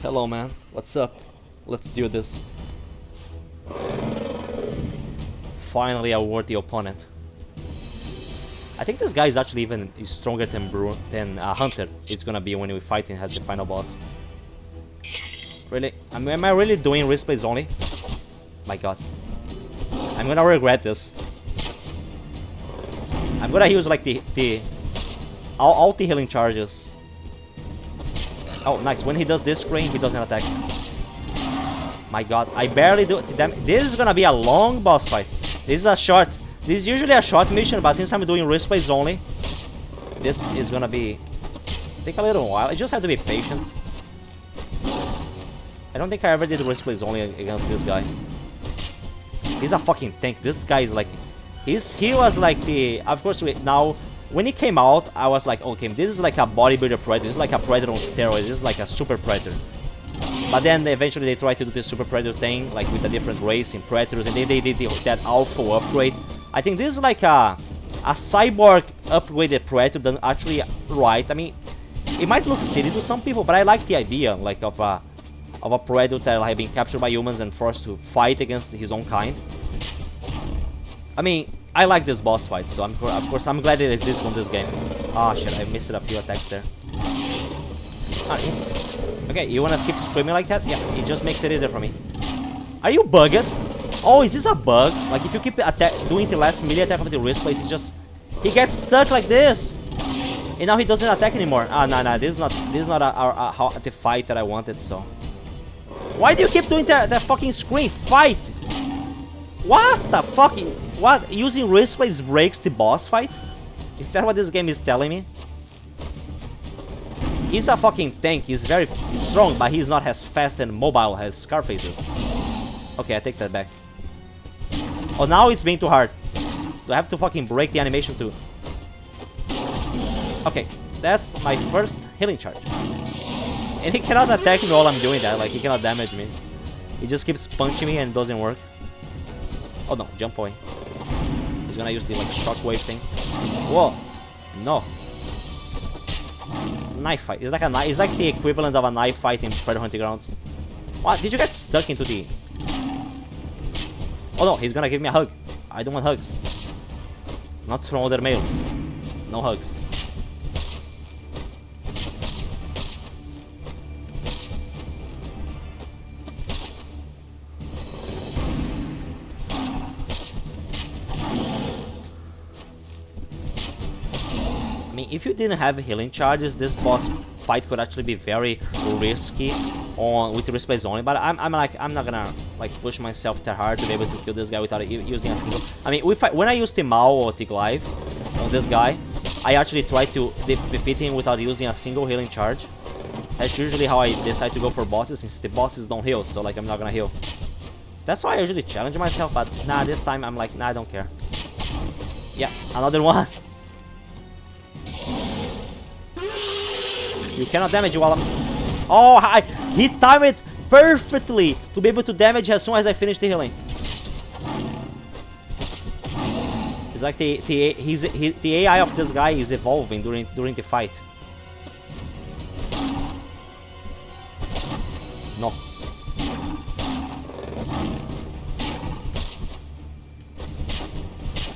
Hello, man. What's up? Let's do this. Finally, a worthy opponent. I think this guy is actually even stronger than Hunter is gonna be when we fight him as the final boss. Really? Am I really doing Wristblades only? My god. I'm gonna regret this. I'm gonna use like all the healing charges. Oh, nice. When he does this screen, he doesn't attack. My god, I barely do damage. This is gonna be a long boss fight. This is a short. This is usually a short mission, but since I'm doing Wristblades only, this is gonna take a little while. I just have to be patient. I don't think I ever did Wristblades only against this guy. He's a fucking tank. This guy is like, he was like the. Of course, now when he came out, I was like, okay, this is like a bodybuilder predator. This is like a predator on steroids. This is like a super predator. But then eventually they tried to do the super predator thing, like with a different race in predators, and they did that alpha upgrade. I think this is like a cyborg upgraded predator done actually right. I mean, it might look silly to some people, but I like the idea like of a predator that have been captured by humans and forced to fight against his own kind. I mean, I like this boss fight, so of course I'm glad it exists on this game. Ah, shit, I missed a few attacks there. Okay, you wanna keep screaming like that? Yeah, it just makes it easier for me. Are you bugged? Oh, is this a bug? Like if you keep doing the last melee attack of the Wristblades, he gets stuck like this, and now he doesn't attack anymore. Ah, no, this is not the fight that I wanted. So, why do you keep doing that fucking scream? Fight! What the fuck? What? Using Wristblades breaks the boss fight? Is that what this game is telling me? He's a fucking tank. He's very strong, but he's not as fast and mobile as Scarface is. Okay, I take that back. Oh, now it's being too hard. Do I have to fucking break the animation too? Okay, that's my first healing charge. And he cannot attack me while I'm doing that. Like, he cannot damage me. He just keeps punching me and it doesn't work. Oh no, jump point. He's gonna use the like shockwave thing. Whoa, no. Knife fight. It's like the equivalent of a knife fight in Predator Hunting Grounds. What? Did you get stuck into the? Oh no, he's gonna give me a hug. I don't want hugs. Not from other males. No hugs. I mean, if you didn't have healing charges, this boss fight could actually be very risky with the Wristblades only. But I'm not gonna like push myself that hard to be able to kill this guy without using a single. I mean, when I use the Mao or the Glaive on this guy, I actually try to defeat him without using a single healing charge. That's usually how I decide to go for bosses, since the bosses don't heal. So like I'm not gonna heal. That's why I usually challenge myself. But nah, this time I'm like, nah, I don't care. Yeah, another one. You cannot damage while I'm... Oh, he timed it perfectly to be able to damage as soon as I finish the healing. It's like the AI of this guy is evolving during the fight. No.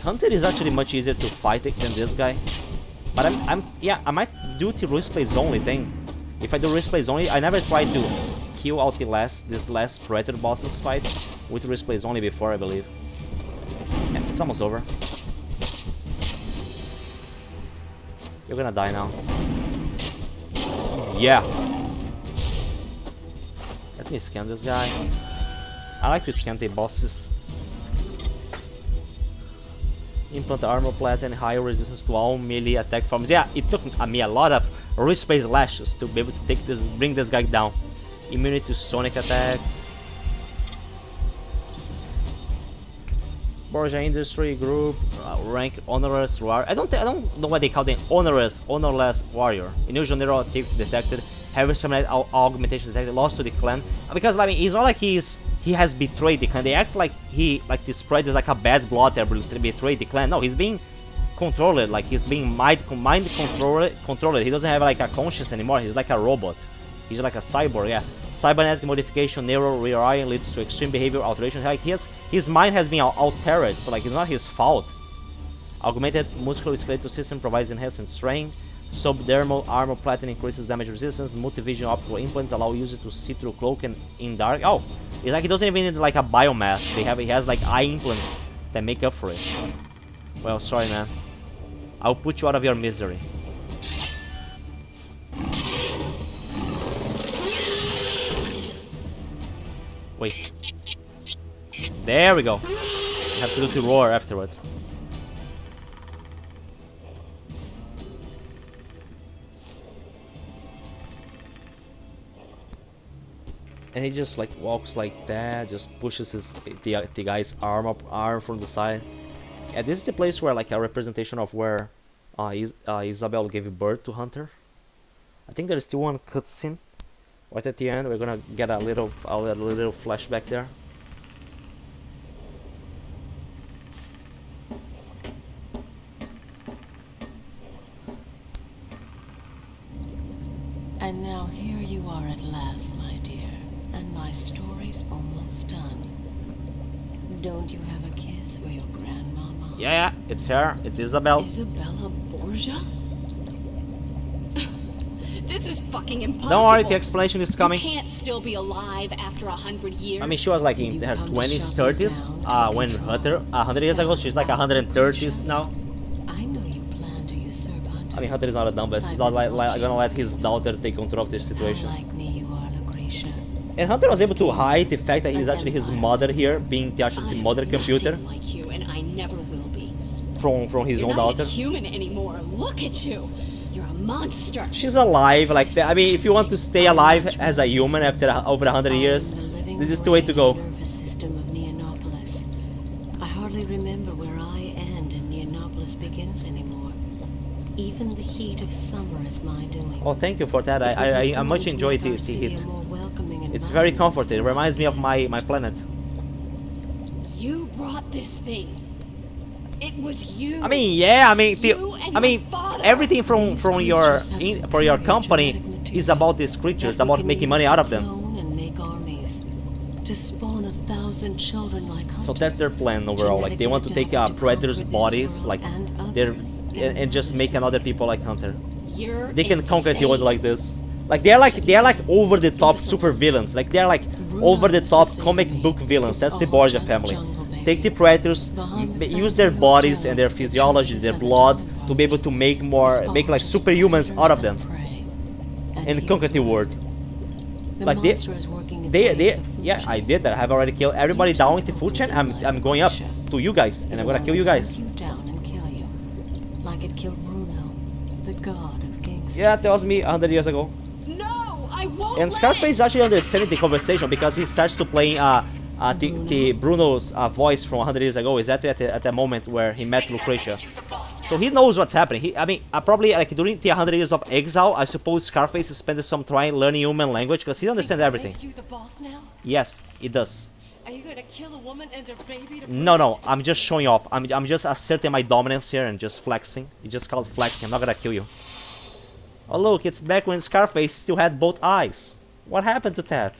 Hunter is actually much easier to fight than this guy. But I might do the Wristblades only thing. If I do Wristblades only, I never tried to kill out this last Predator boss's fight with Wristblades only before, I believe. Yeah, it's almost over. You're gonna die now. Yeah. Let me scan this guy. I like to scan the bosses. Implant armor plate and higher resistance to all melee attack forms. Yeah, it took me a lot of Wristblades lashes to be able to bring this guy down. Immunity to sonic attacks. Borgia Industry Group rank honorless warrior. I don't know what they call them. Honorless warrior. Unusual neural activity detected. Heavy summoned augmentation detected. Lost to the clan. Because I mean, it's not like he has betrayed the clan. They act like this spread is like a bad blood that betrayed the clan. No, he's being controlled. Like he's being mind controlled. He doesn't have like a conscience anymore. He's like a robot. He's like a cyborg. Yeah. Cybernetic modification, narrow rear eye, leads to extreme behavior alteration. Like his mind has been altered, so like it's not his fault. Augmented musculoskeletal system provides enhanced strength. Subdermal armor plating increases damage resistance. Multivision optical implants allow users to see through cloak and in dark. Oh, it's like he doesn't even need like a biomask. He has like eye implants that make up for it. Well, sorry, man. I'll put you out of your misery. Wait. There we go. You have to do the roar afterwards. And he just like walks like that, just pushes the guy's arm from the side. Yeah, this is the place where like a representation of where Isabel gave birth to Hunter. I think there is still one cutscene right at the end. We're gonna get a little flashback there. And now here you are at last, my dear, and my story's almost done. Don't you have a kiss for your grandmama? Yeah, it's her. It's Isabel. Isabella Borgia? This is fucking impossible. Don't worry, the explanation is coming. You can't still be alive after 100 years. I mean, she was like in her 20s, 30s when Hunter, 100 years ago. She's like 130s now. I know you plan to usurp Hunter. I mean, Hunter is not a dumbass. He's not gonna let his daughter take control of this situation. Like me, you are, Lucretia. And Hunter was able to hide the fact that he's actually his mother here, being actually the mother computer Like you, and I never will be. from his You're own not daughter. human anymore. Look at you. You're a monster. She's alive, like that. I mean, if you want to stay alive as a human after over 100 years, this is the way to go. Nervous system of Neonopolis. I hardly remember where I end and Neonopolis begins anymore. Even the heat of summer is my doing. Oh, thank you for that. I much enjoy the heat. It's very comforting. It reminds me of my planet. You brought this thing. It was you. I mean, yeah. I mean, father. everything from for your company is about these creatures, about making money out of them. And make armies to spawn 1,000 children like Hunter. So that's their plan overall. Like they want to take predators' bodies, like and just make another people like Hunter. You're They can conquer the insane. world like this. Like they're like over the top super villains. Like they're like over the top comic book villains. That's the Borgia family. Take the predators, use their bodies and their physiology, their blood, to be able to make like superhumans out of them, and conquer the world. Like yeah, I did that. I have already killed everybody down in the food chain. I'm going up to you guys, and I'm gonna kill you guys. Like it killed Bruno, the god of gangsters. Yeah, that was me 100 years ago. No, I won't. And Scarface is actually understanding the conversation because he starts to play the Bruno's voice from 100 years ago. Is at the moment where he met Lucretia. So he knows what's happening. I mean, probably like during the 100 years of exile, I suppose Scarface spent some time learning human language because he understands everything. Makes you the boss now? Yes, it does. Are you gonna kill a woman and her baby to No, I'm just showing off. I'm just asserting my dominance here and just flexing. It's just called flexing. I'm not gonna kill you. Oh look, it's back when Scarface still had both eyes. What happened to that?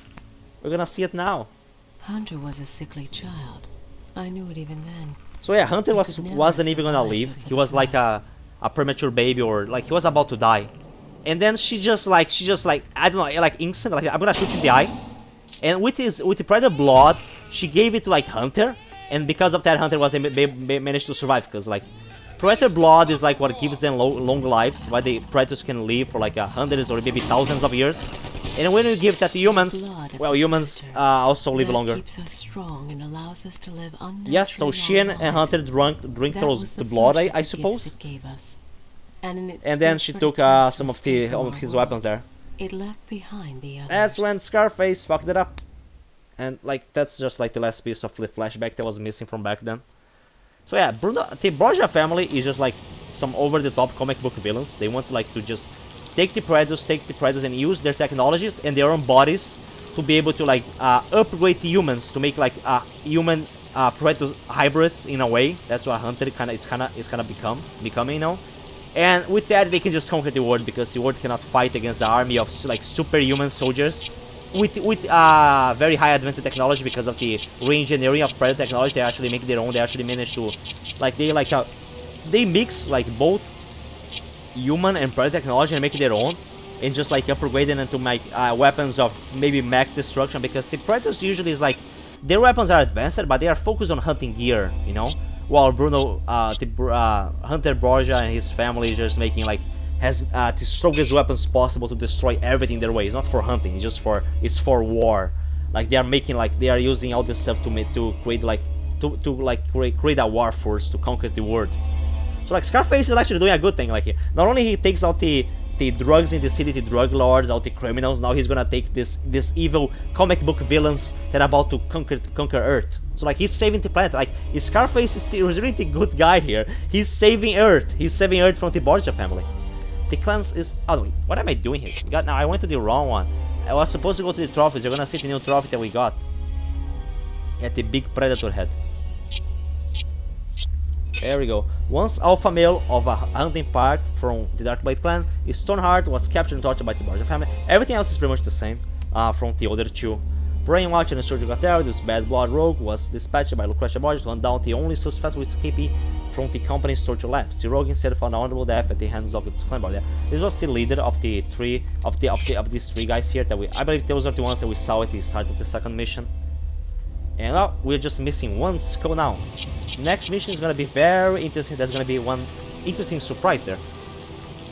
We're gonna see it now. Hunter was a sickly child. I knew it even then. So yeah, Hunter wasn't even gonna live. He was like a premature baby, or like he was about to die. And then she just like I don't know, like instant, like I'm gonna shoot you in the eye. And with the predator blood, she gave it to like Hunter, and because of that, Hunter was managed to survive. Because like predator blood is like what gives them long lives, why the predators can live for like hundreds or maybe thousands of years. And when you give that to humans, well, humans also live longer. Keeps us strong and allows us to live Yes, so she and Hunter drink those the blood, I suppose. And then she took some of his weapons there. It left behind the others. That's when Scarface fucked it up. And like that's just like the last piece of the flashback that was missing from back then. So yeah, the Borgia family is just like some over-the-top comic book villains. They want to just take the predators and use their technologies and their own bodies to be able to like upgrade the humans to make like human predator hybrids in a way. That's what Hunter is kind of becoming, you know. And with that, they can just conquer the world because the world cannot fight against the army of like superhuman soldiers with very high advanced technology because of the re-engineering of Predator technology. They actually make their own. They actually manage to, like, they mix like both human and Predator technology and make their own, and just like upgrade them into make weapons of maybe max destruction, because the Predators usually is like their weapons are advanced, but they are focused on hunting gear, you know. While Hunter Borgia and his family is just making like has the strongest weapons possible to destroy everything their way. It's not for hunting. It's for war. Like they are making like they are using all this stuff to create like create a war force to conquer the world. So like Scarface is actually doing a good thing. Like not only he takes out the drugs in the city, the drug lords, all the criminals. Now he's gonna take this evil comic book villains that are about to conquer Earth. So like he's saving the planet. Like Scarface is really the good guy here. He's saving Earth. He's saving Earth from the Borgia family. The clans is... Oh, wait, what am I doing here? God, now I went to the wrong one. I was supposed to go to the trophies. You're gonna see the new trophy that we got at the big Predator head. There we go. Once alpha male of a hunting pack from the Darkblade clan, StoneHeart was captured and tortured by the Borgia family. Everything else is pretty much the same from the other two. Brainwatch and Surgical Terror, this bad blood rogue, was dispatched by Lucretia Borgia to hunt down the only suspect escaping from the company's torture labs. The rogue instead found an honorable death at the hands of its clan brother. This was the leader of the these three guys here that I believe those are the ones that we saw at the start of the second mission. And now we're just missing one skull now. Next mission is gonna be very interesting. There's gonna be one interesting surprise there.